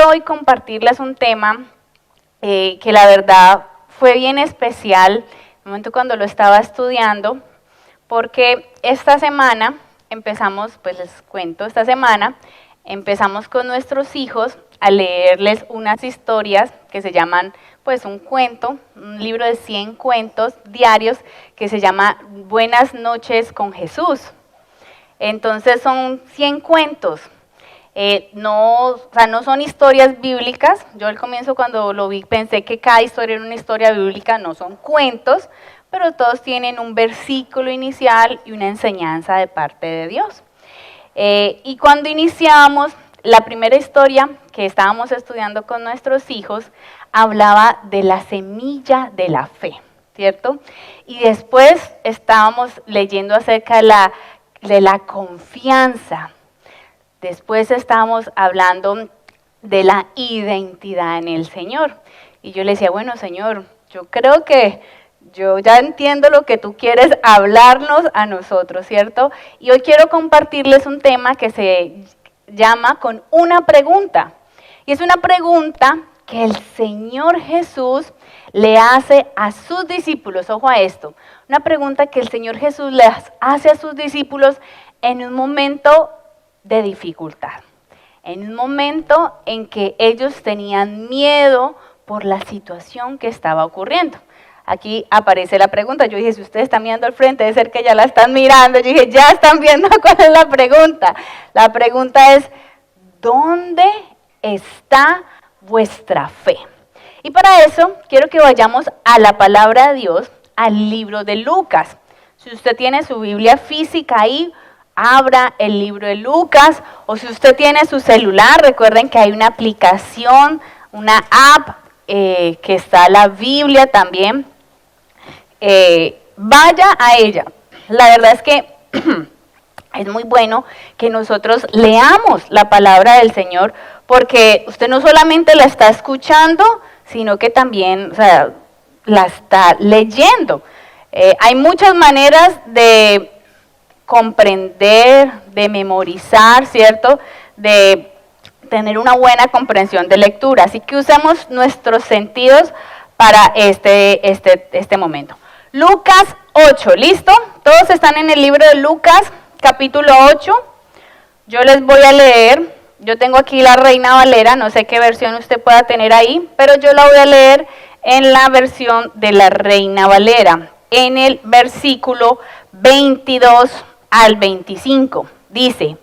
quiero hoy compartirles un tema que la verdad fue bien especial, en el momento cuando lo estaba estudiando, porque esta semana empezamos, pues les cuento, esta semana empezamos con nuestros hijos a leerles unas historias que se llaman, pues un cuento, un libro de 100 cuentos diarios que se llama Buenas noches con Jesús. Entonces son 100 cuentos. No son historias bíblicas. Yo al comienzo cuando lo vi pensé que cada historia era una historia bíblica, no son cuentos, pero todos tienen un versículo inicial y una enseñanza de parte de Dios. Y cuando iniciamos, la primera historia que estábamos estudiando con nuestros hijos hablaba de la semilla de la fe, ¿cierto? Y después estábamos leyendo acerca de la confianza. Después estábamos hablando de la identidad en el Señor. Y yo le decía, bueno, Señor, yo creo que yo ya entiendo lo que tú quieres hablarnos a nosotros, ¿cierto? Y hoy quiero compartirles un tema que se llama con una pregunta. Y es una pregunta que el Señor Jesús le hace a sus discípulos. Ojo a esto. Una pregunta que el Señor Jesús les hace a sus discípulos en un momento de dificultad, en un momento en que ellos tenían miedo por la situación que estaba ocurriendo. Aquí aparece la pregunta. Yo dije, si ustedes están mirando al frente, debe ser que ya la están mirando. Yo dije, ya están viendo cuál es la pregunta. La pregunta es, ¿dónde está vuestra fe? Y para eso quiero que vayamos a la palabra de Dios, al libro de Lucas. Si usted tiene su Biblia física ahí, abra el libro de Lucas, o si usted tiene su celular, recuerden que hay una aplicación, una app, que está la Biblia también. Vaya a ella. La verdad es que es muy bueno que nosotros leamos la palabra del Señor, porque usted no solamente la está escuchando, sino que también, la está leyendo. Hay muchas maneras de comprender, de memorizar, ¿cierto? De tener una buena comprensión de lectura. Así que usemos nuestros sentidos para este momento. Lucas 8, ¿listo? Todos están en el libro de Lucas, capítulo 8. Yo les voy a leer. Yo tengo aquí la Reina Valera, no sé qué versión usted pueda tener ahí, pero yo la voy a leer en la versión de la Reina Valera, en el versículo 22 al 25. Dice,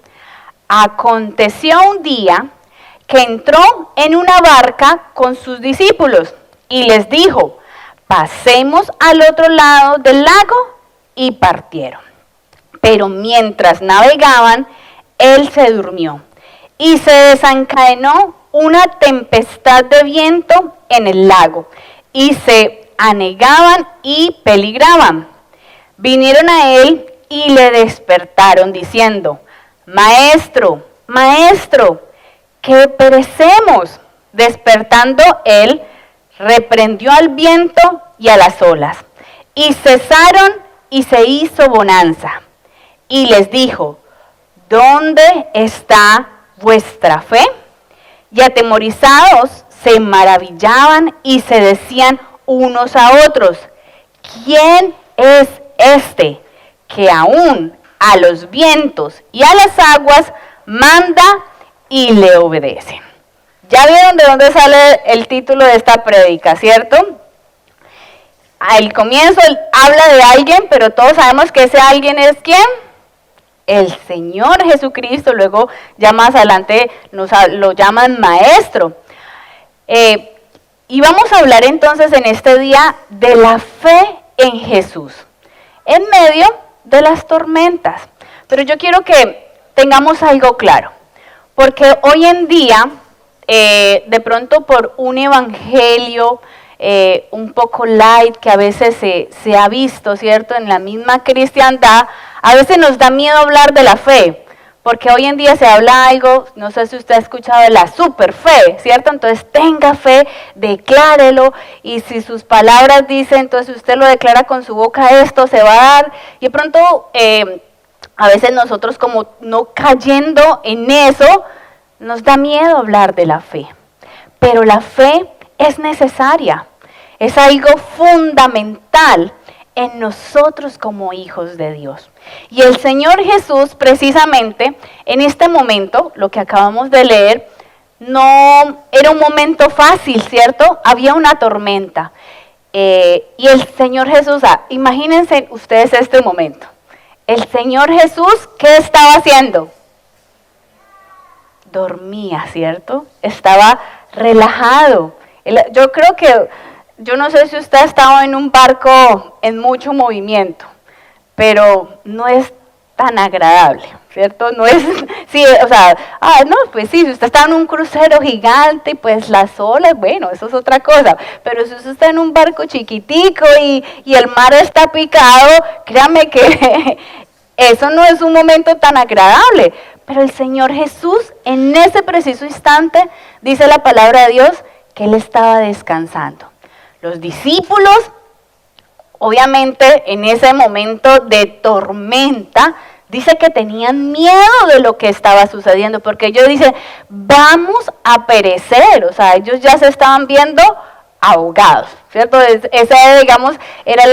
aconteció un día que entró en una barca con sus discípulos y les dijo, pasemos al otro lado del lago, y partieron. Pero mientras navegaban, él se durmió y se desencadenó una tempestad de viento en el lago y se anegaban y peligraban. Vinieron a él y le despertaron diciendo, Maestro, Maestro, que perecemos. Despertando él, reprendió al viento y a las olas, y cesaron y se hizo bonanza. Y les dijo, ¿dónde está vuestra fe? Y atemorizados se maravillaban y se decían unos a otros, ¿quién es este que aún a los vientos y a las aguas manda y le obedece? Ya vieron de dónde sale el título de esta prédica, ¿cierto? Al comienzo habla de alguien, pero todos sabemos que ese alguien es ¿quién? El Señor Jesucristo. Luego ya más adelante lo llaman maestro. Y vamos a hablar entonces en este día de la fe en Jesús, en medio de las tormentas. Pero yo quiero que tengamos algo claro, porque hoy en día, de pronto por un evangelio un poco light que a veces se ha visto, ¿cierto? En la misma cristiandad, a veces nos da miedo hablar de la fe, porque hoy en día se habla algo, no sé si usted ha escuchado de la super fe, ¿cierto? Entonces tenga fe, declárelo, y si sus palabras dicen, entonces usted lo declara con su boca, esto se va a dar, y de pronto a veces nosotros como no cayendo en eso, nos da miedo hablar de la fe. pero la fe es necesaria, es algo fundamental en nosotros como hijos de Dios. Y el Señor Jesús, precisamente en este momento, lo que acabamos de leer, no era un momento fácil, ¿cierto? Había una tormenta. Y el Señor Jesús, imagínense ustedes este momento. El Señor Jesús, ¿qué estaba haciendo? Dormía, ¿cierto? Estaba relajado. Yo creo que, yo no sé si usted ha estado en un barco en mucho movimiento, pero no es tan agradable, ¿cierto? No es, sí, o sea, no, pues sí, si usted está en un crucero gigante, pues las olas, bueno, eso es otra cosa, pero si usted está en un barco chiquitico y el mar está picado, créame que eso no es un momento tan agradable. Pero el Señor Jesús, en ese preciso instante, dice la palabra de Dios, que Él estaba descansando. Los discípulos, obviamente, en ese momento de tormenta, dice que tenían miedo de lo que estaba sucediendo, porque ellos dicen, vamos a perecer, o sea, ellos ya se estaban viendo ahogados, ¿cierto? Esa, digamos, era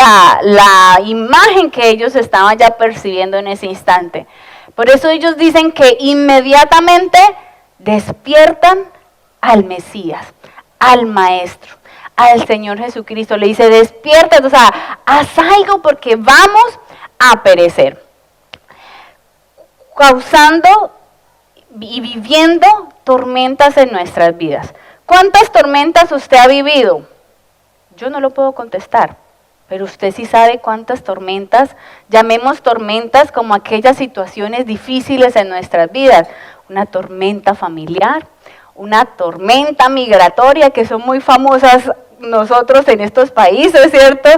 la imagen que ellos estaban ya percibiendo en ese instante. Por eso ellos dicen que inmediatamente despiertan al Mesías, al Maestro, al Señor Jesucristo. Le dice, despierta, o sea, haz algo porque vamos a perecer. Causando y viviendo tormentas en nuestras vidas. ¿Cuántas tormentas usted ha vivido? Yo no lo puedo contestar, pero usted sí sabe cuántas tormentas, llamemos tormentas como aquellas situaciones difíciles en nuestras vidas. Una tormenta familiar, una tormenta migratoria, que son muy famosas nosotros en estos países, ¿cierto?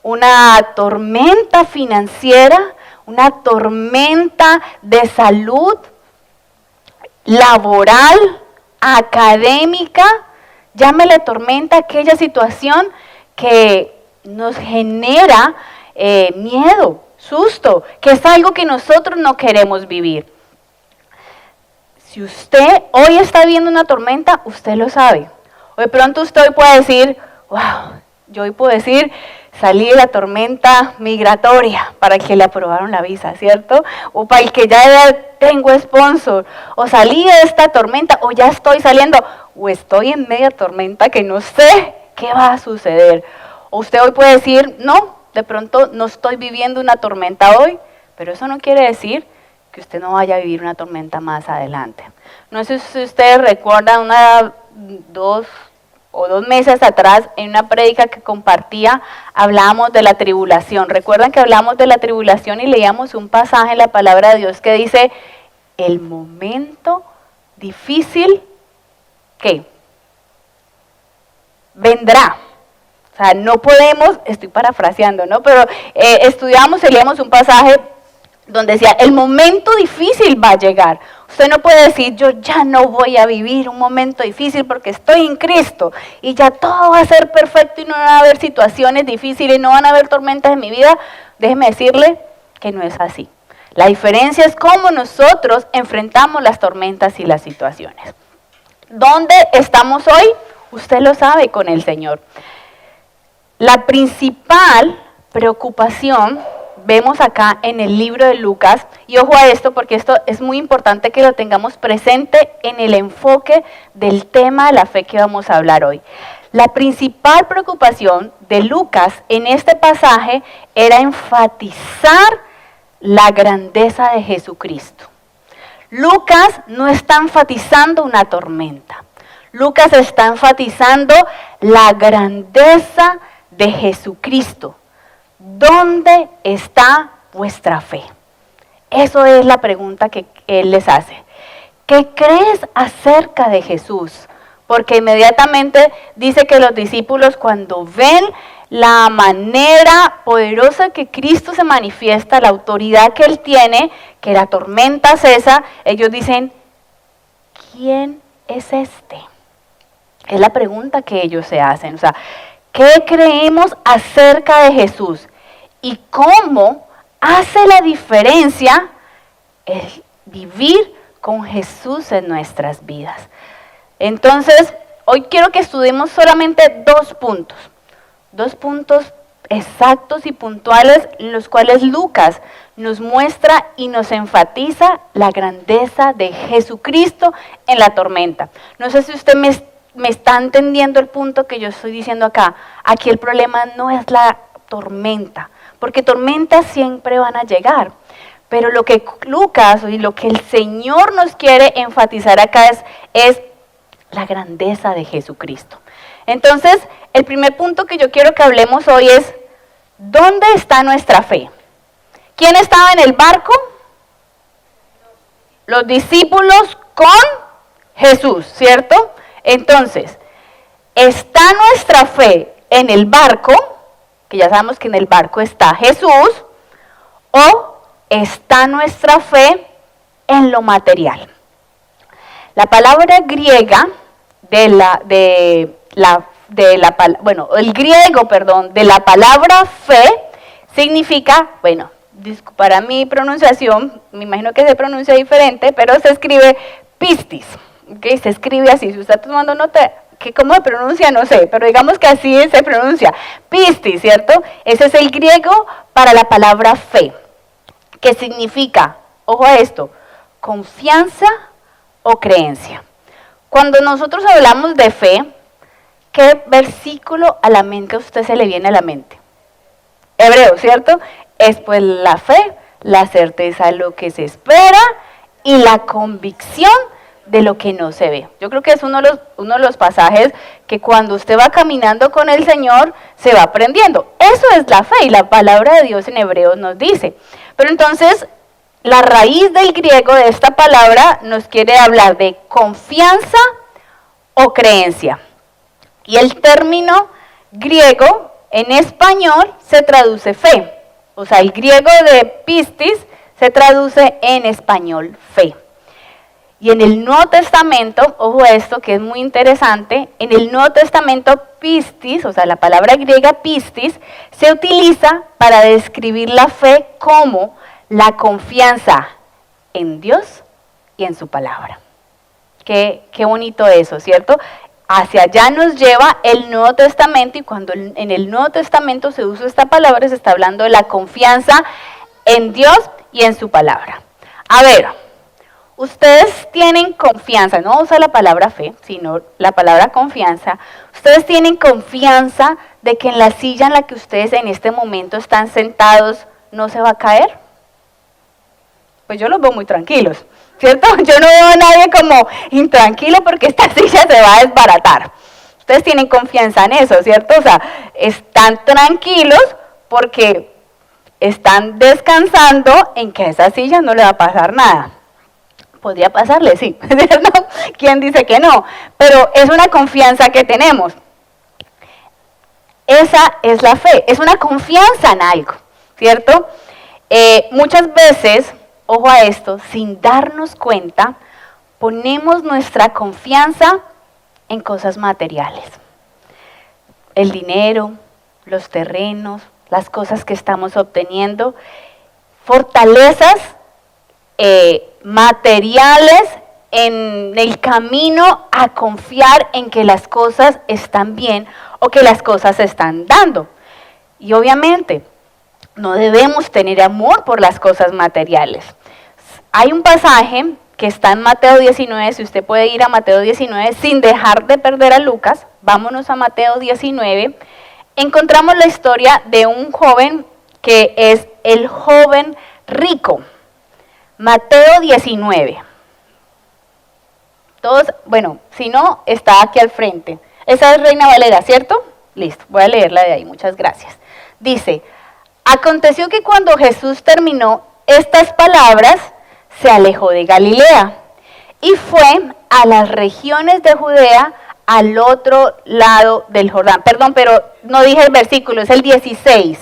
Una tormenta financiera, una tormenta de salud, laboral, académica, llámele tormenta aquella situación que nos genera miedo, susto, que es algo que nosotros no queremos vivir. Si usted hoy está viendo una tormenta, usted lo sabe. O de pronto usted hoy puede decir, wow, yo hoy puedo decir, salí de la tormenta migratoria para el que le aprobaron la visa, ¿cierto? O para el que ya tengo sponsor, o salí de esta tormenta, o ya estoy saliendo, o estoy en media tormenta que no sé qué va a suceder. O usted hoy puede decir, no, de pronto no estoy viviendo una tormenta hoy, pero eso no quiere decir que usted no vaya a vivir una tormenta más adelante. No sé si ustedes recuerdan dos meses atrás, en una prédica que compartía, hablábamos de la tribulación. ¿Recuerdan que hablamos de la tribulación y leíamos un pasaje en la palabra de Dios que dice, el momento difícil, ¿qué? Vendrá. O sea, no podemos, estoy parafraseando, ¿no? Pero estudiamos y leíamos un pasaje donde decía, el momento difícil va a llegar. Usted no puede decir, yo ya no voy a vivir un momento difícil porque estoy en Cristo y ya todo va a ser perfecto y no van a haber situaciones difíciles, no van a haber tormentas en mi vida. Déjeme decirle que no es así. La diferencia es cómo nosotros enfrentamos las tormentas y las situaciones. ¿Dónde estamos hoy? Usted lo sabe con el Señor. La principal preocupación vemos acá en el libro de Lucas, y ojo a esto porque esto es muy importante que lo tengamos presente en el enfoque del tema de la fe que vamos a hablar hoy. La principal preocupación de Lucas en este pasaje era enfatizar la grandeza de Jesucristo. Lucas no está enfatizando una tormenta. Lucas está enfatizando la grandeza de Jesucristo. ¿Dónde está vuestra fe? Eso es la pregunta que él les hace. ¿Qué crees acerca de Jesús? Porque inmediatamente dice que los discípulos cuando ven la manera poderosa que Cristo se manifiesta, la autoridad que Él tiene, que la tormenta cesa, ellos dicen, ¿quién es este? Es la pregunta que ellos se hacen. O sea, ¿qué creemos acerca de Jesús? ¿Y cómo hace la diferencia el vivir con Jesús en nuestras vidas? Entonces, Hoy quiero que estudiemos solamente dos puntos exactos y puntuales, los cuales Lucas nos muestra y nos enfatiza la grandeza de Jesucristo en la tormenta. No sé si usted me está entendiendo el punto que yo estoy diciendo acá. Aquí el problema no es la tormenta, porque tormentas siempre van a llegar. Pero lo que Lucas y lo que el Señor nos quiere enfatizar acá es la grandeza de Jesucristo. Entonces, el primer punto que yo quiero que hablemos hoy es, ¿dónde está nuestra fe? ¿Quién estaba en el barco? Los discípulos con Jesús, ¿cierto? Entonces, ¿está nuestra fe en el barco? Que ya sabemos que en el barco está Jesús. ¿O está nuestra fe en lo material? La palabra griega de la palabra fe significa, bueno, para mi pronunciación, me imagino que se pronuncia diferente, pero se escribe pistis, ¿okay? Se escribe así. Si usted está tomando nota, que cómo se pronuncia, no sé, pero digamos que así se pronuncia, pistis, ¿cierto? Ese es el griego para la palabra fe, que significa, ojo a esto, confianza o creencia. Cuando nosotros hablamos de fe, ¿qué versículo a la mente a usted se le viene a la mente? Hebreo, ¿cierto? Es pues la fe, la certeza de lo que se espera y la convicción de lo que no se ve. Yo creo que es uno de los pasajes que cuando usted va caminando con el Señor se va aprendiendo. Eso es la fe y la palabra de Dios en hebreo nos dice. Pero entonces, la raíz del griego de esta palabra nos quiere hablar de confianza o creencia. Y el término griego en español se traduce fe. O sea, el griego de pistis se traduce en español fe. Y en el Nuevo Testamento, ojo a esto que es muy interesante, en el Nuevo Testamento pistis, o sea, la palabra griega pistis, se utiliza para describir la fe como la confianza en Dios y en su palabra. Qué bonito eso, ¿cierto? Hacia allá nos lleva el Nuevo Testamento, y cuando en el Nuevo Testamento se usa esta palabra, se está hablando de la confianza en Dios y en su palabra. A ver, ustedes tienen confianza, no usa la palabra fe, sino la palabra confianza. Ustedes tienen confianza de que en la silla en la que ustedes en este momento están sentados no se va a caer. Pues yo los veo muy tranquilos, ¿cierto? Yo no veo a nadie como intranquilo porque esta silla se va a desbaratar. Ustedes tienen confianza en eso, ¿cierto? O sea, están tranquilos porque están descansando en que a esa silla no le va a pasar nada. Podría pasarle, sí, ¿cierto? ¿Quién dice que no? Pero es una confianza que tenemos. Esa es la fe, es una confianza en algo, ¿cierto? Muchas veces, ojo a esto, sin darnos cuenta, ponemos nuestra confianza en cosas materiales. El dinero, los terrenos, las cosas que estamos obteniendo, fortalezas materiales en el camino a confiar en que las cosas están bien o que las cosas se están dando. Y obviamente no debemos tener amor por las cosas materiales. Hay un pasaje que está en Mateo 19, si usted puede ir a Mateo 19 sin dejar de perder a Lucas, vámonos a Mateo 19, encontramos la historia de un joven que es el joven rico. Mateo 19. Todos, bueno, si no, está aquí al frente. Esa es Reina Valera, ¿cierto? Listo, voy a leerla de ahí, muchas gracias. Dice, aconteció que cuando Jesús terminó estas palabras, se alejó de Galilea y fue a las regiones de Judea al otro lado del Jordán. Perdón, pero no dije el versículo, es el 16.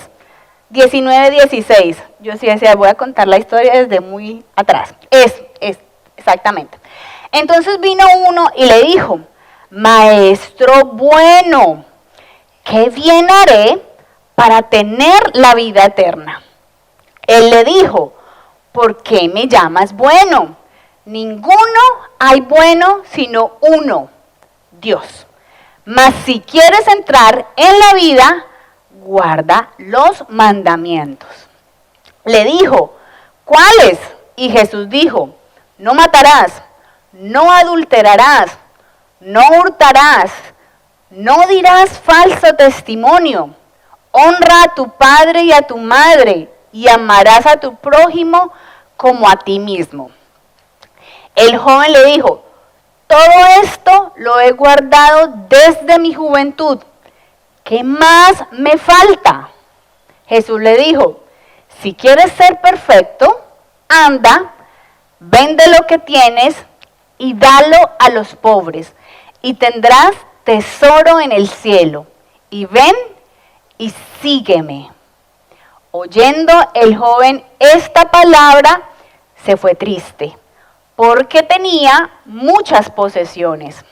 19, 16. Yo sí decía, voy a contar la historia desde muy atrás. Es exactamente. Entonces vino uno y le dijo, Maestro bueno, ¿qué bien haré para tener la vida eterna? Él le dijo, ¿por qué me llamas bueno? Ninguno hay bueno sino uno, Dios. Mas si quieres entrar en la vida, guarda los mandamientos. Le dijo, ¿cuáles? Y Jesús dijo, no matarás, no adulterarás, no hurtarás, no dirás falso testimonio, honra a tu padre y a tu madre, y amarás a tu prójimo como a ti mismo. El joven le dijo, todo esto lo he guardado desde mi juventud. ¿Qué más me falta? Jesús le dijo, si quieres ser perfecto, anda, vende lo que tienes y dalo a los pobres, y tendrás tesoro en el cielo. Y ven y sígueme. Oyendo el joven esta palabra, se fue triste, porque tenía muchas posesiones.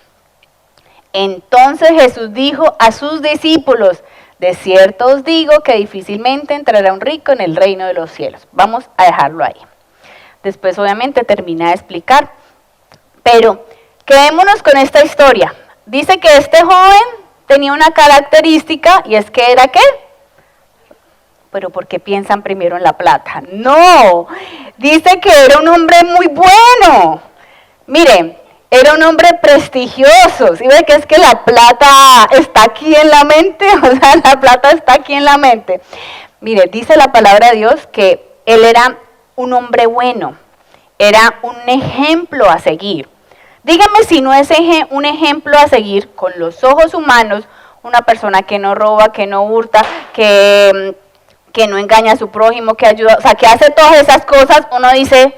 Entonces Jesús dijo a sus discípulos, de cierto os digo que difícilmente entrará un rico en el reino de los cielos. Vamos a dejarlo ahí. Después obviamente termina de explicar. Pero quedémonos con esta historia. Dice que este joven tenía una característica y es que era ¿qué? Pero ¿por qué piensan primero en la plata? No, dice que era un hombre muy bueno. Miren, era un hombre prestigioso. ¿Sí ve que es que la plata está aquí en la mente? O sea, la plata está aquí en la mente. Mire, dice la palabra de Dios que él era un hombre bueno. Era un ejemplo a seguir. Dígame si no es un ejemplo a seguir con los ojos humanos, una persona que no roba, que no hurta, que no engaña a su prójimo, que ayuda, o sea, que hace todas esas cosas, uno dice,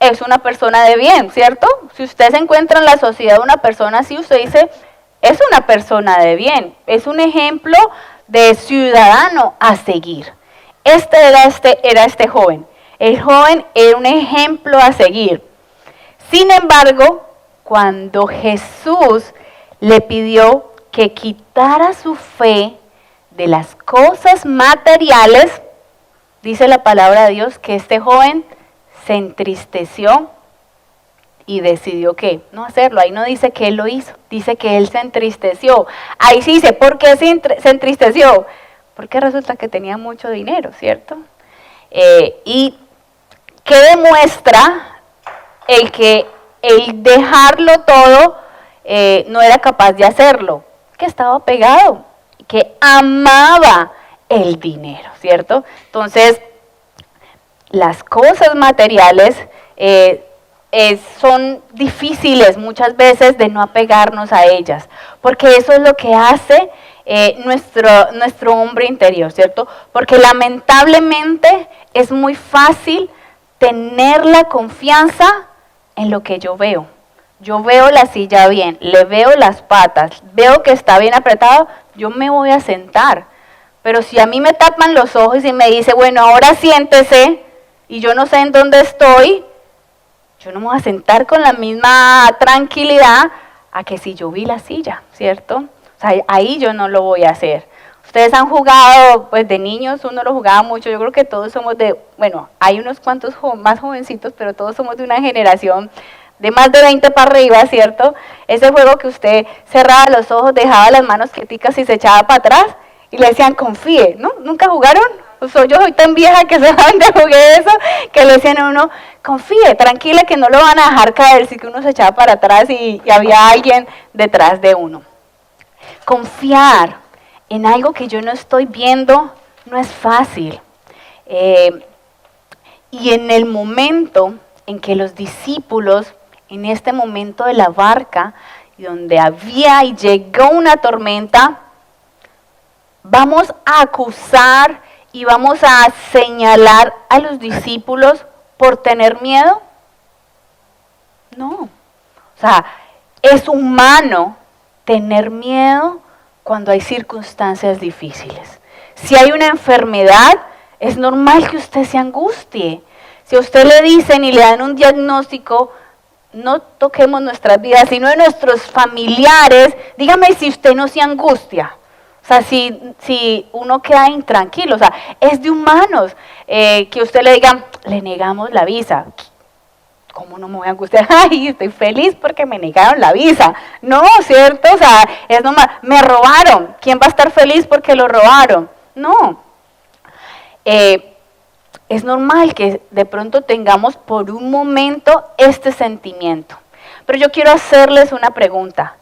es una persona de bien, ¿cierto? Si usted se encuentra en la sociedad una persona así, usted dice, es una persona de bien, es un ejemplo de ciudadano a seguir. Era este joven. El joven era un ejemplo a seguir. Sin embargo, cuando Jesús le pidió que quitara su fe de las cosas materiales, dice la palabra de Dios que este joven se entristeció y decidió que no hacerlo. Ahí no dice que él lo hizo, dice que él se entristeció. Ahí sí dice, ¿por qué se entristeció? Porque resulta que tenía mucho dinero, ¿cierto? ¿Y qué demuestra el que el dejarlo todo no era capaz de hacerlo? Que estaba pegado, que amaba el dinero, ¿cierto? Entonces, las cosas materiales son difíciles muchas veces de no apegarnos a ellas, porque eso es lo que hace nuestro hombre interior, ¿cierto? Porque lamentablemente es muy fácil tener la confianza en lo que yo veo. Yo veo la silla bien, le veo las patas, veo que está bien apretado, yo me voy a sentar. Pero si a mí me tapan los ojos y me dice, bueno, ahora siéntese, y yo no sé en dónde estoy, yo no me voy a sentar con la misma tranquilidad a que si yo vi la silla, ¿cierto? O sea, ahí yo no lo voy a hacer. Ustedes han jugado, pues de niños uno lo jugaba mucho, yo creo que todos somos bueno, hay unos cuantos más jovencitos, pero todos somos de una generación de más de 20 para arriba, ¿cierto? Ese juego que usted cerraba los ojos, dejaba las manos quieticas y se echaba para atrás y le decían, confíe, ¿no? ¿Nunca jugaron? Pues yo soy tan vieja que solamente jugué eso, que le decían a uno, confíe, tranquila que no lo van a dejar caer, si que uno se echaba para atrás y había alguien detrás de uno. Confiar en algo que yo no estoy viendo no es fácil. Y en el momento en que los discípulos, en este momento de la barca, donde había y llegó una tormenta, vamos a acusar y vamos a señalar a los discípulos por tener miedo. No, o sea, es humano tener miedo cuando hay circunstancias difíciles. Si hay una enfermedad, es normal que usted se angustie. Si a usted le dicen y le dan un diagnóstico, no toquemos nuestras vidas, sino de nuestros familiares, dígame si usted no se angustia. O sea, si uno queda intranquilo, o sea, es de humanos que usted le diga, le negamos la visa. ¿cómo no me voy a angustiar? Ay, estoy feliz porque me negaron la visa. No, ¿cierto? O sea, es normal. Me robaron. ¿Quién va a estar feliz porque lo robaron? No. Es normal que de pronto tengamos por un momento este sentimiento. Pero yo quiero hacerles una pregunta.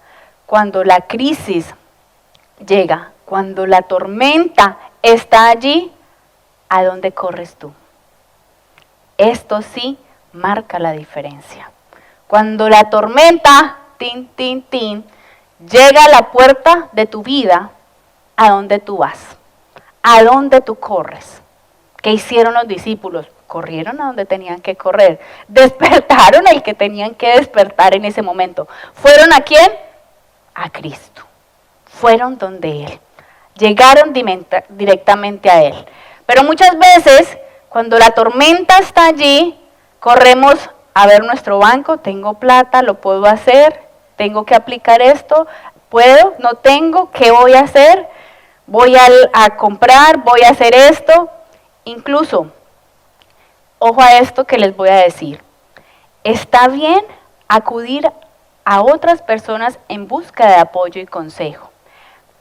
Cuando la crisis llega, cuando la tormenta está allí, ¿a dónde corres tú? Esto sí marca la diferencia. Cuando la tormenta, tin, tin, tin, llega a la puerta de tu vida, ¿a dónde tú vas? ¿A dónde tú corres? ¿Qué hicieron los discípulos? Corrieron a donde tenían que correr. Despertaron el que tenían que despertar en ese momento. ¿Fueron a quién? A Cristo. Fueron donde Él. Llegaron directamente a Él. Pero muchas veces, cuando la tormenta está allí, corremos a ver nuestro banco. Tengo plata, lo puedo hacer. Tengo que aplicar esto. ¿Puedo? ¿No tengo? ¿Qué voy a hacer? Voy a comprar, voy a hacer esto. Incluso, ojo a esto que les voy a decir. Está bien acudir a otras personas en busca de apoyo y consejo,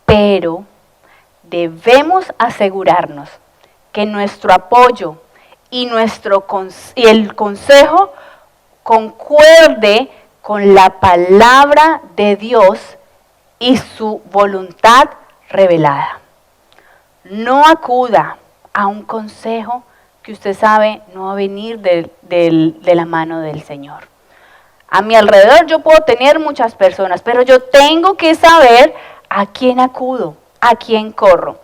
pero debemos asegurarnos que nuestro apoyo y el consejo concuerde con la palabra de Dios y su voluntad revelada. No acuda a un consejo que usted sabe no va a venir de la mano del Señor. A mi alrededor yo puedo tener muchas personas, pero yo tengo que saber a quién acudo, a quién corro.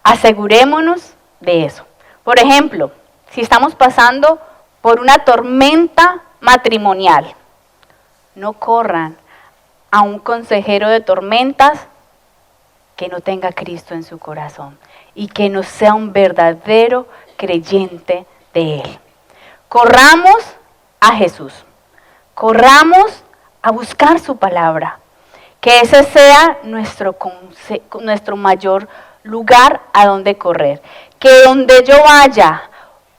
Asegurémonos de eso. Por ejemplo, si estamos pasando por una tormenta matrimonial, no corran a un consejero de tormentas que no tenga a Cristo en su corazón y que no sea un verdadero creyente de Él. Corramos a Jesús, corramos a buscar su palabra, que ese sea nuestro mayor lugar a donde correr, que donde yo vaya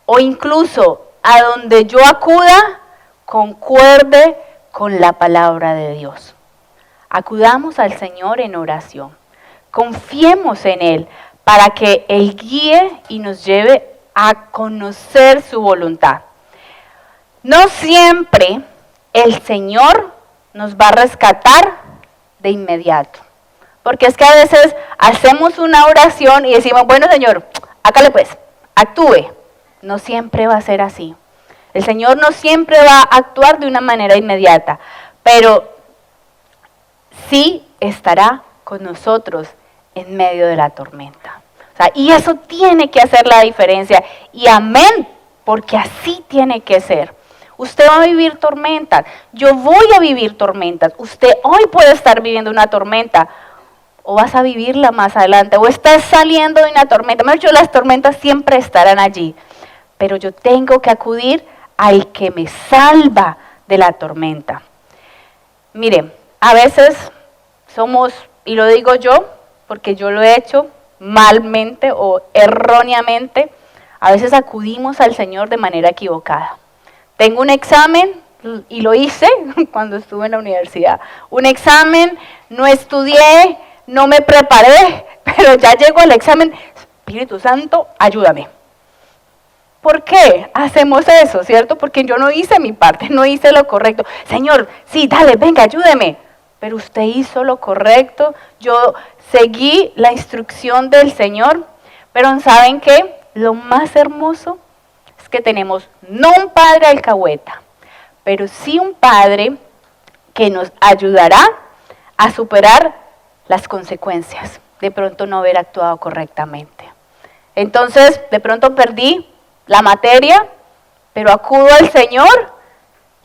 o incluso a donde yo acuda, concuerde con la palabra de Dios. Acudamos al Señor en oración. Confiemos en Él para que Él guíe y nos lleve a conocer su voluntad. No siempre el Señor nos va a rescatar de inmediato. Porque es que a veces hacemos una oración y decimos, bueno Señor, hágale pues, actúe. No siempre va a ser así. El Señor no siempre va a actuar de una manera inmediata, pero sí estará con nosotros en medio de la tormenta. O sea, y eso tiene que hacer la diferencia. Y amén, porque así tiene que ser. Usted va a vivir tormentas, yo voy a vivir tormentas. Usted hoy puede estar viviendo una tormenta, o vas a vivirla más adelante, o estás saliendo de una tormenta. Mejor dicho, las tormentas siempre estarán allí, pero yo tengo que acudir al que me salva de la tormenta. Mire, a veces somos, y lo digo yo, porque yo lo he hecho malmente o erróneamente, a veces acudimos al Señor de manera equivocada. Tengo un examen, y lo hice cuando estuve en la universidad. Un examen, no estudié, no me preparé, pero ya llego al examen. Espíritu Santo, ayúdame. ¿Por qué hacemos eso, cierto? Porque yo no hice mi parte, no hice lo correcto. Señor, sí, dale, venga, ayúdeme. Pero usted hizo lo correcto, yo seguí la instrucción del Señor. Pero ¿saben qué? Lo más hermoso es que tenemos no un padre alcahueta, pero sí un padre que nos ayudará a superar las consecuencias de pronto no haber actuado correctamente. Entonces, de pronto perdí la materia, pero acudo al Señor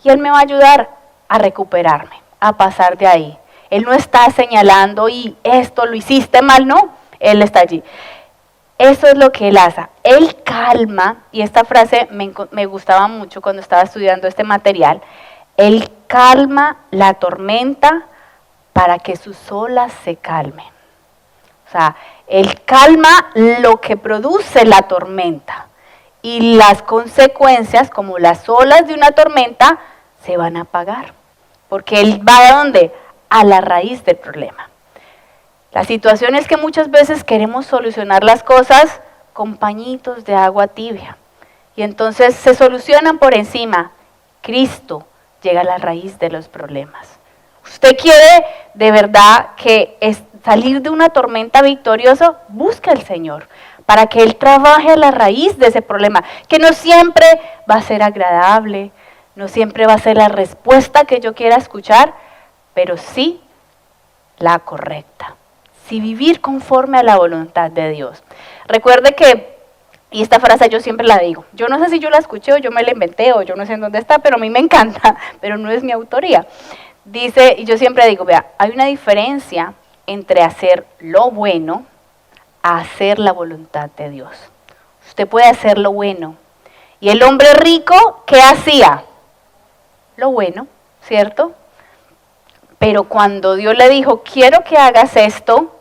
y Él me va a ayudar a recuperarme, a pasar de ahí. Él no está señalando y esto lo hiciste mal, no, Él está allí. Eso es lo que Él hace. Él calma, y esta frase me gustaba mucho cuando estaba estudiando este material. Él calma la tormenta para que sus olas se calmen. O sea, Él calma lo que produce la tormenta y las consecuencias, como las olas de una tormenta, se van a apagar. Porque Él va a ¿dónde? A la raíz del problema. La situación es que muchas veces queremos solucionar las cosas con pañitos de agua tibia. Y entonces se solucionan por encima. Cristo llega a la raíz de los problemas. Usted quiere de verdad que salir de una tormenta victorioso, busque al Señor para que Él trabaje a la raíz de ese problema, que no siempre va a ser agradable, no siempre va a ser la respuesta que yo quiera escuchar, pero sí la correcta. Sí vivir conforme a la voluntad de Dios. Recuerde que, y esta frase yo siempre la digo, yo no sé si yo la escuché o yo me la inventé o yo no sé en dónde está, pero a mí me encanta, pero no es mi autoría. Dice, y yo siempre digo, vea, hay una diferencia entre hacer lo bueno a hacer la voluntad de Dios. Usted puede hacer lo bueno. Y el hombre rico, ¿qué hacía? Lo bueno, ¿cierto? Pero cuando Dios le dijo, quiero que hagas esto,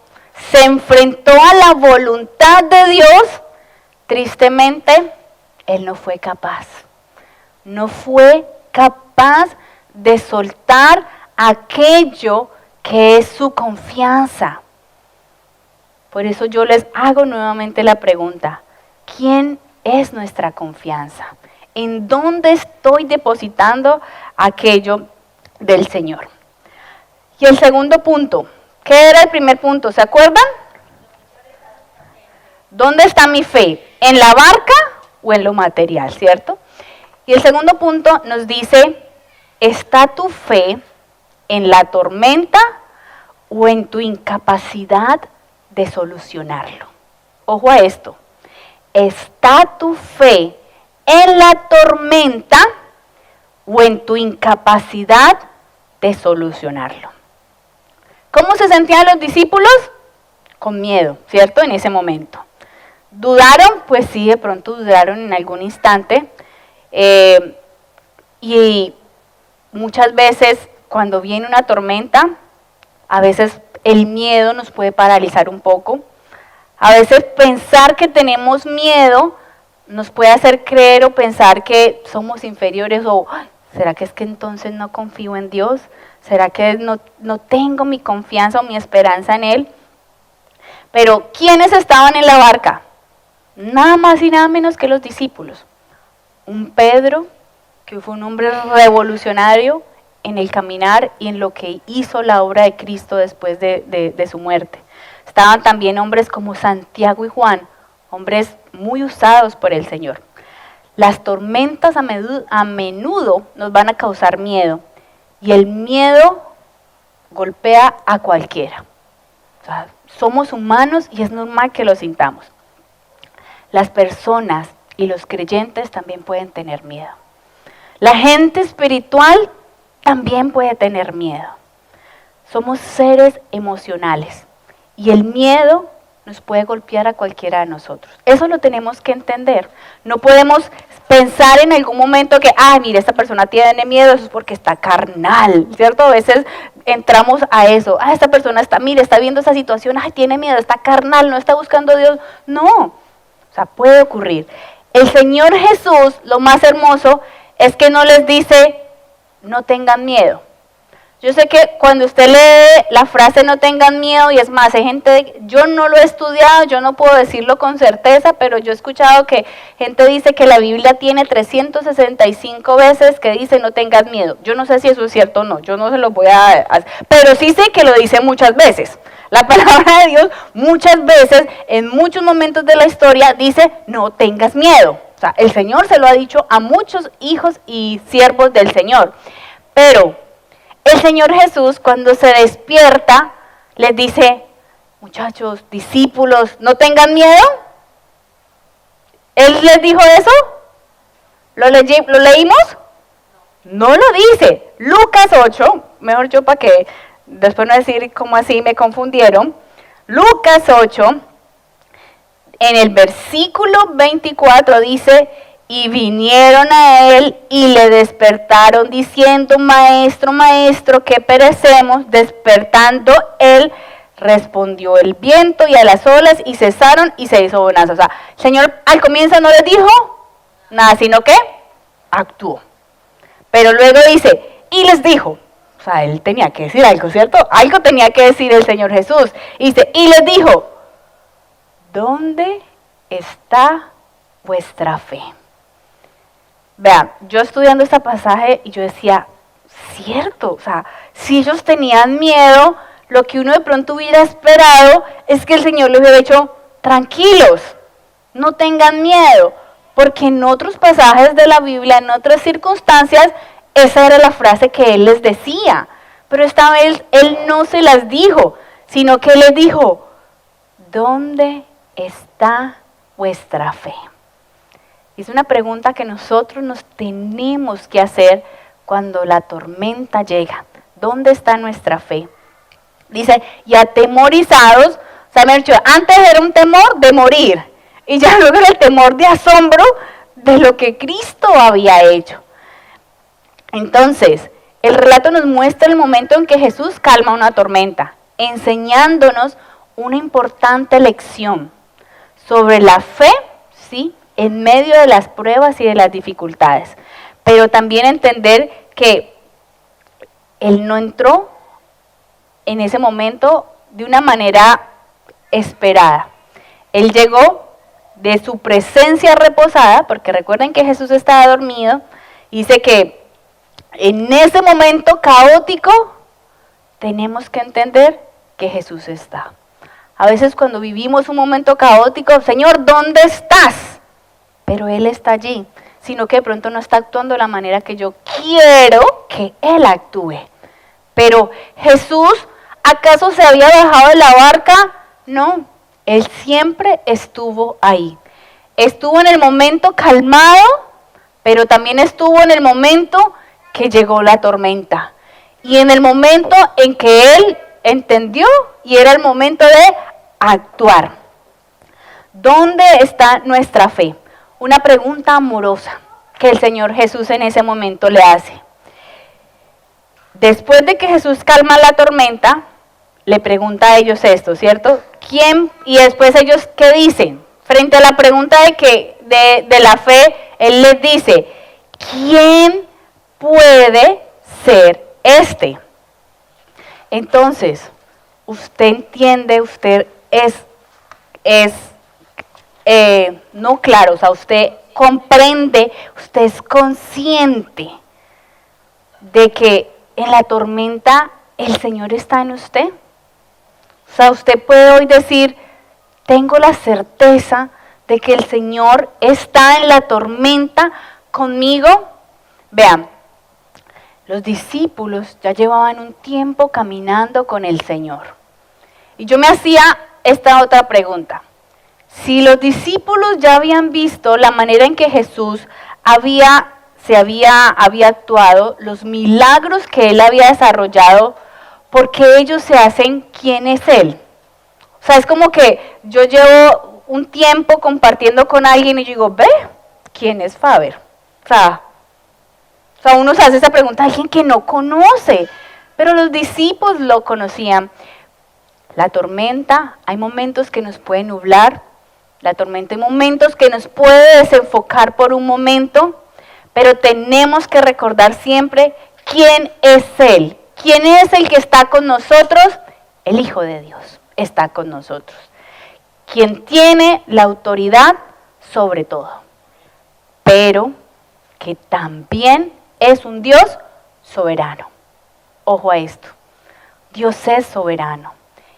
se enfrentó a la voluntad de Dios. Tristemente, él no fue capaz. No fue capaz de soltar aquello que es su confianza. Por eso yo les hago nuevamente la pregunta, ¿quién es nuestra confianza? ¿En dónde estoy depositando aquello del Señor? Y el segundo punto, ¿qué era el primer punto? ¿Se acuerdan? ¿Dónde está mi fe? ¿En la barca o en lo material, cierto? Y el segundo punto nos dice, ¿está tu fe en la tormenta o en tu incapacidad de solucionarlo? Ojo a esto, ¿está tu fe en la tormenta o en tu incapacidad de solucionarlo? ¿Cómo se sentían los discípulos? Con miedo, ¿cierto? En ese momento. ¿Dudaron? Pues sí, de pronto dudaron en algún instante. Y muchas veces cuando viene una tormenta, a veces el miedo nos puede paralizar un poco. A veces pensar que tenemos miedo nos puede hacer creer o pensar que somos inferiores o ¿será que es que entonces no confío en Dios? ¿Será que no tengo mi confianza o mi esperanza en Él? Pero ¿quiénes estaban en la barca? Nada más y nada menos que los discípulos. Un Pedro, que fue un hombre revolucionario en el caminar y en lo que hizo la obra de Cristo después de su muerte. Estaban también hombres como Santiago y Juan, hombres muy usados por el Señor. Las tormentas a menudo nos van a causar miedo y el miedo golpea a cualquiera. O sea, somos humanos y es normal que lo sintamos. Las personas y los creyentes también pueden tener miedo. La gente espiritual también puede tener miedo. Somos seres emocionales y el miedo nos puede golpear a cualquiera de nosotros. Eso lo tenemos que entender. No podemos pensar en algún momento que, mire, esta persona tiene miedo, eso es porque está carnal, ¿cierto? A veces entramos a eso. Esta persona está viendo esa situación, tiene miedo, está carnal, no está buscando a Dios. No, o sea, puede ocurrir. El Señor Jesús, lo más hermoso, es que no les dice, no tengan miedo. Yo sé que cuando usted lee la frase no tengan miedo, y es más, hay gente, yo no lo he estudiado, yo no puedo decirlo con certeza, pero yo he escuchado que gente dice que la Biblia tiene 365 veces que dice no tengas miedo. Yo no sé si eso es cierto o no, yo no se lo voy a hacer, pero sí sé que lo dice muchas veces. La palabra de Dios muchas veces, en muchos momentos de la historia, dice no tengas miedo. O sea, el Señor se lo ha dicho a muchos hijos y siervos del Señor. Pero el Señor Jesús, cuando se despierta, les dice, muchachos, discípulos, no tengan miedo. ¿Él les dijo eso? ¿Lo leímos? No lo dice. Lucas 8, mejor yo para que después no decir cómo así me confundieron. Lucas 8, en el versículo 24 dice, y vinieron a él y le despertaron diciendo, maestro, maestro, que perecemos. Despertando él, respondió el viento y a las olas y cesaron y se hizo bonanza. O sea, el Señor al comienzo no les dijo, nada, sino que actuó. Pero luego dice, y les dijo, o sea, él tenía que decir algo, ¿cierto? Algo tenía que decir el Señor Jesús. Dice, y les dijo, ¿dónde está vuestra fe? Vean, yo estudiando este pasaje y yo decía, cierto, o sea, si ellos tenían miedo, lo que uno de pronto hubiera esperado es que el Señor les hubiera dicho, tranquilos, no tengan miedo, porque en otros pasajes de la Biblia, en otras circunstancias, esa era la frase que Él les decía. Pero esta vez Él no se las dijo, sino que les dijo, ¿dónde está vuestra fe? Es una pregunta que nosotros nos tenemos que hacer cuando la tormenta llega. ¿Dónde está nuestra fe? Dice, y atemorizados, o sea, antes era un temor de morir, y ya luego era el temor de asombro de lo que Cristo había hecho. Entonces, el relato nos muestra el momento en que Jesús calma una tormenta, enseñándonos una importante lección sobre la fe, ¿sí?, en medio de las pruebas y de las dificultades. Pero también entender que Él no entró en ese momento de una manera esperada. Él llegó de su presencia reposada, porque recuerden que Jesús estaba dormido, dice que en ese momento caótico tenemos que entender que Jesús está. A veces cuando vivimos un momento caótico, Señor, ¿dónde estás? Pero Él está allí, sino que de pronto no está actuando de la manera que yo quiero que Él actúe. Pero Jesús, ¿acaso se había bajado de la barca? No, Él siempre estuvo ahí. Estuvo en el momento calmado, pero también estuvo en el momento que llegó la tormenta. Y en el momento en que Él entendió y era el momento de actuar. ¿Dónde está nuestra fe? Una pregunta amorosa que el Señor Jesús en ese momento le hace. Después de que Jesús calma la tormenta, le pregunta a ellos esto, ¿cierto? ¿Quién? Y después ellos, ¿qué dicen? Frente a la pregunta de la fe, Él les dice, ¿quién puede ser este? Entonces, usted entiende, usted no claro, o sea, usted comprende, usted es consciente de que en la tormenta el Señor está en usted. O sea, usted puede hoy decir, tengo la certeza de que el Señor está en la tormenta conmigo. Vean, los discípulos ya llevaban un tiempo caminando con el Señor. Y yo me hacía esta otra pregunta. Si los discípulos ya habían visto la manera en que Jesús había actuado, los milagros que Él había desarrollado, ¿por qué ellos se hacen quién es Él? O sea, es como que yo llevo un tiempo compartiendo con alguien y yo digo, ve, ¿quién es Faber? O sea, uno se hace esa pregunta a alguien que no conoce, pero los discípulos lo conocían. La tormenta, hay momentos que nos puede nublar, la tormenta hay momentos que nos puede desenfocar por un momento, pero tenemos que recordar siempre quién es Él. ¿Quién es el que está con nosotros? El Hijo de Dios está con nosotros. Quien tiene la autoridad sobre todo, pero que también es un Dios soberano. Ojo a esto, Dios es soberano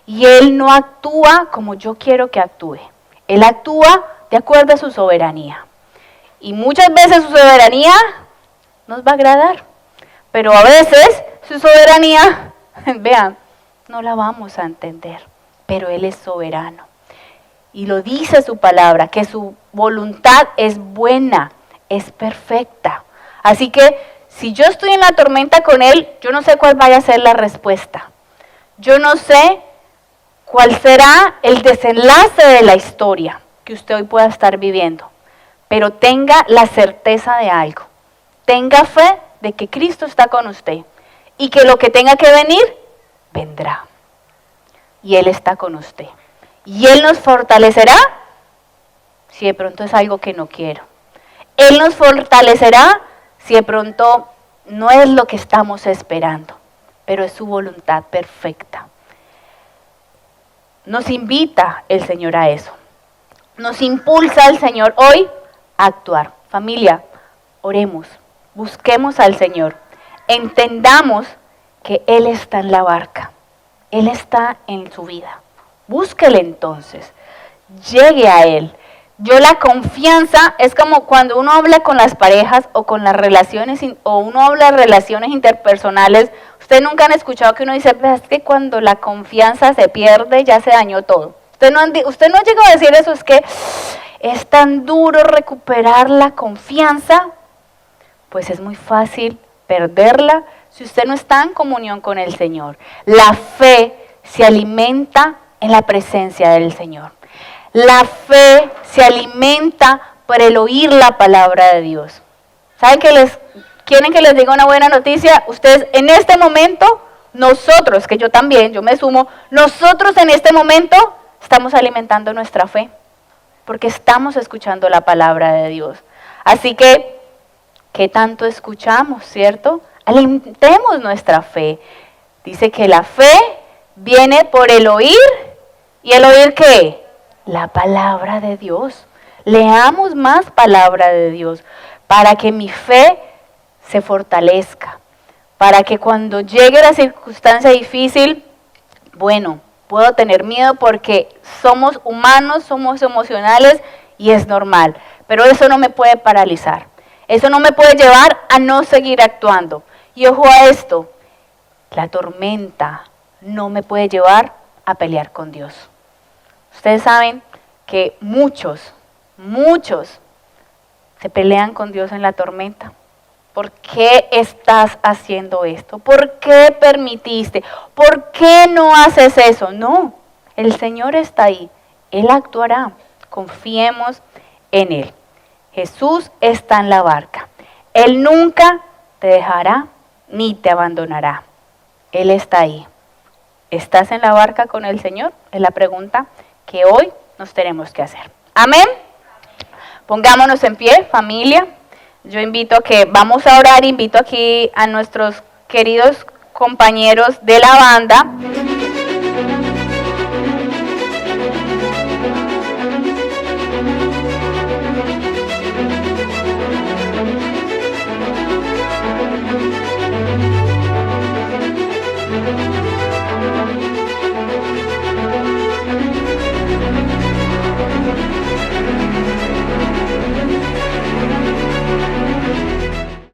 y Él no actúa como yo quiero que actúe. Él actúa de acuerdo a su soberanía. Y muchas veces su soberanía nos va a agradar, pero a veces su soberanía, vean, no la vamos a entender, pero Él es soberano. Y lo dice su palabra, que su voluntad es buena, es perfecta. Así que si yo estoy en la tormenta con Él, yo no sé cuál vaya a ser la respuesta. Yo no sé cuál será el desenlace de la historia que usted hoy pueda estar viviendo. Pero tenga la certeza de algo. Tenga fe de que Cristo está con usted y que lo que tenga que venir, vendrá. Y Él está con usted. Y Él nos fortalecerá si de pronto es algo que no quiero. Él nos fortalecerá si de pronto no es lo que estamos esperando, pero es su voluntad perfecta. Nos invita el Señor a eso. Nos impulsa el Señor hoy a actuar. Familia, oremos, busquemos al Señor, entendamos que Él está en la barca, Él está en su vida. Búsquele entonces, llegue a Él. La confianza es como cuando uno habla con las parejas o con las relaciones, o uno habla de relaciones interpersonales. Ustedes nunca han escuchado que uno dice, es que cuando la confianza se pierde ya se dañó todo. Usted no ha llegado a decir eso, es que es tan duro recuperar la confianza. Pues es muy fácil perderla si usted no está en comunión con el Señor. La fe se alimenta en la presencia del Señor. La fe se alimenta por el oír la palabra de Dios. ¿Saben quieren que les diga una buena noticia? Ustedes en este momento, nosotros, que yo también, yo me sumo, nosotros en este momento estamos alimentando nuestra fe, porque estamos escuchando la palabra de Dios. Así que, ¿qué tanto escuchamos, cierto? Alimentemos nuestra fe. Dice que la fe viene por el oír, ¿y el oír qué? La palabra de Dios. Leamos más palabra de Dios para que mi fe se fortalezca, para que cuando llegue la circunstancia difícil, bueno, puedo tener miedo porque somos humanos, somos emocionales y es normal, pero eso no me puede paralizar, eso no me puede llevar a no seguir actuando. Y ojo a esto, la tormenta no me puede llevar a pelear con Dios. Ustedes saben que muchos se pelean con Dios en la tormenta. ¿Por qué estás haciendo esto? ¿Por qué permitiste? ¿Por qué no haces eso? No, el Señor está ahí. Él actuará. Confiemos en Él. Jesús está en la barca. Él nunca te dejará ni te abandonará. Él está ahí. ¿Estás en la barca con el Señor? Es la pregunta que hoy nos tenemos que hacer. Amén. Pongámonos en pie, familia. Yo invito a que vamos a orar, invito aquí a nuestros queridos compañeros de la banda